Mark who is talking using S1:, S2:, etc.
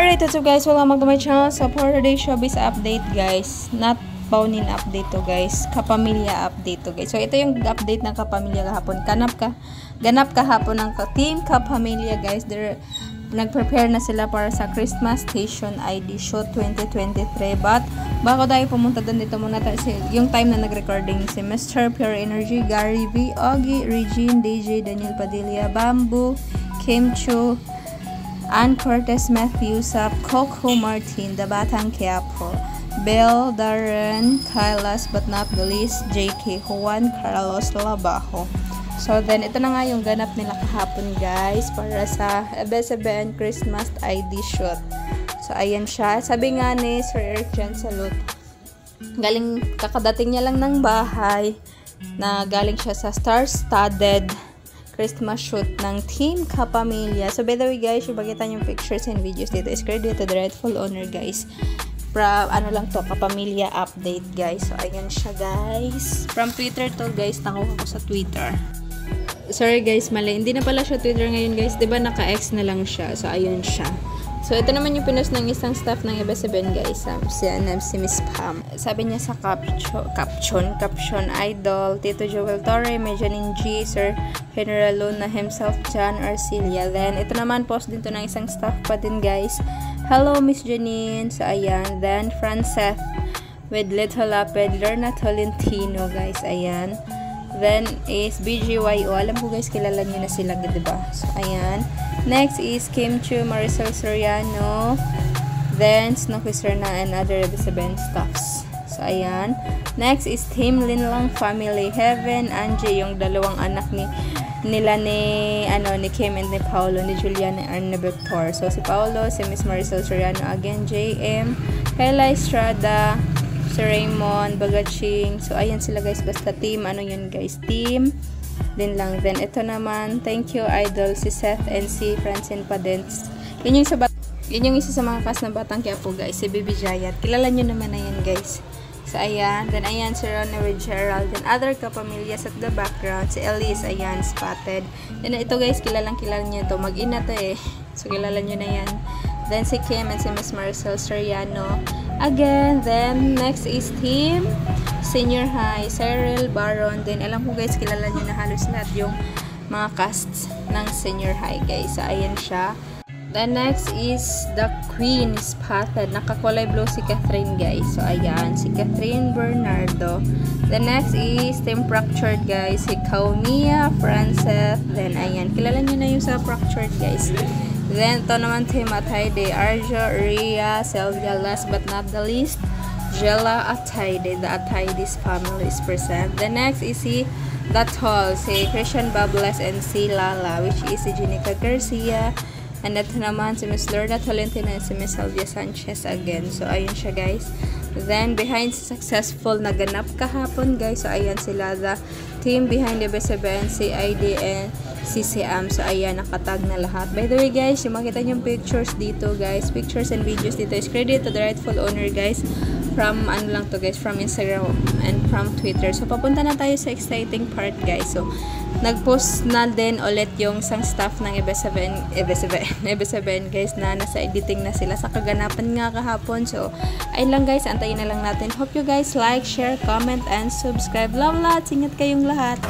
S1: Alright, what's up guys? Welcome back to my channel. So for today's showbiz update guys, not Paunin update to guys, Kapamilya update to guys. So ito yung update ng Kapamilya kahapon. Ganap kahapon ng team Kapamilya guys. Nag-prepare na sila para sa Christmas Station ID Shoot 2023. But bago tayo pumunta doon, dito muna tayo yung time na nag-recording si Mr. Pure Energy, Gary V, Ogie, Regine, DJ, Daniel Padilla, Bamboo, Kim Chu, Ann Cortez, Matthew Sap, Coco Martin, The Batang Quiapo, Belle, Darren, Kyle, last but not the least, JK, Juan Carlos Labajo. So then, ito na nga yung ganap nila kahapon guys para sa ABS-CBN Christmas ID shoot. So ayan siya. Sabi nga ni Sir Eric Jan Salud, kakadating niya lang ng bahay na galing siya sa star-studded Christmas shoot ng Team Kapamilya. So by the way guys, yung makita yung pictures and videos dito is credit to the rightful owner guys. Ano lang to, Kapamilya update guys. So ayan siya guys. From Twitter to guys, nakuha ko sa Twitter. Sorry guys, mali. Hindi na pala siya Twitter ngayon guys. Diba naka-X na lang siya. So ayun siya. So ito naman yung pinost ng isang staff ng ABS-CBN guys. Si Miss Pam. Sabi niya sa caption, Idol, Tito Joel Torre, Mejanin G, Sir General Luna himself, John Arcilia. Then ito naman post din to ng isang staff pa din guys. Hello Miss Janine. So ayan. Then Franceth with Little Lapid, Lorna Tolentino guys. Ayan. Then is BGYO. Alam ko guys, kilala nyo na sila, diba? So, ayan. Next is Kim Chu, Maricel Soriano. Then, Snooki Serna and other ABS-CBN staffs. So, ayan. Next is Team Linlang Family. Heaven, Angie, yung dalawang anak nila ni Kim and ni Paolo, ni Juliana and ni Victor. So, si Paolo, si Miss Maricel Soriano again, JM, Kayla Estrada, si Raymond, Bagaching. So, ayan sila guys. Basta team. Ano yun guys? Team. Din lang. Then, ito naman. Thank you, Idol. Si Seth and si Francine Padens. Yun yung isa sa mga cast ng Batang Quiapo guys. Si Bibi Jayat. Kilala nyo naman na yan guys. So, ayan. Then, ayan si Ronnie with Gerald. Then, other Kapamilyas at the background. Si Elise, ayan. Spotted. Then, ito guys. Kilala nyo to. Mag-ina to eh. So, kilala nyo na yan. Then, si Kim and si Miss Maricel Soriano. Again, then next is Team Senior High, Cyril, Baron. Then alam ko guys, kilala nyo na halos lahat yung mga casts ng Senior High guys. So ayan siya. Then next is the Queen Spotted. Nakakulay blue si Catherine guys. So ayan, si Catherine Bernardo. The next is Team Fractured guys. Si Kaumia, Franceth. Then ayan, kilala nyo na yung sa Fractured guys. Then, ito naman Team Atayde, Arjo, Rhea, Sylvia, last but not the least, Jella Atayde. The Atayde's family is present. The next is si Datol, si Christian Bables, and si Lala, which is si Jenica Garcia. And ito naman si Miss Lorna Tolentino and si Miss Sylvia Sanchez again. So, ayun siya guys. Then, behind si successful na ganap kahapon guys. So, ayan sila, the team behind the ABS-CBN, si ID and CCM. So, ayan, nakatag na lahat. By the way, guys, yung makita yung pictures dito, guys. Pictures and videos dito is credit to the rightful owner, guys. From, from Instagram and from Twitter. So, papunta na tayo sa exciting part, guys. So, nag-post na din ulit yung isang staff ng ABS-CBN, guys, na nasa editing na sila sa kaganapan nga kahapon. So, ayun lang, guys. Antayin na lang natin. Hope you guys like, share, comment, and subscribe. Love lots. Ingat kayong lahat.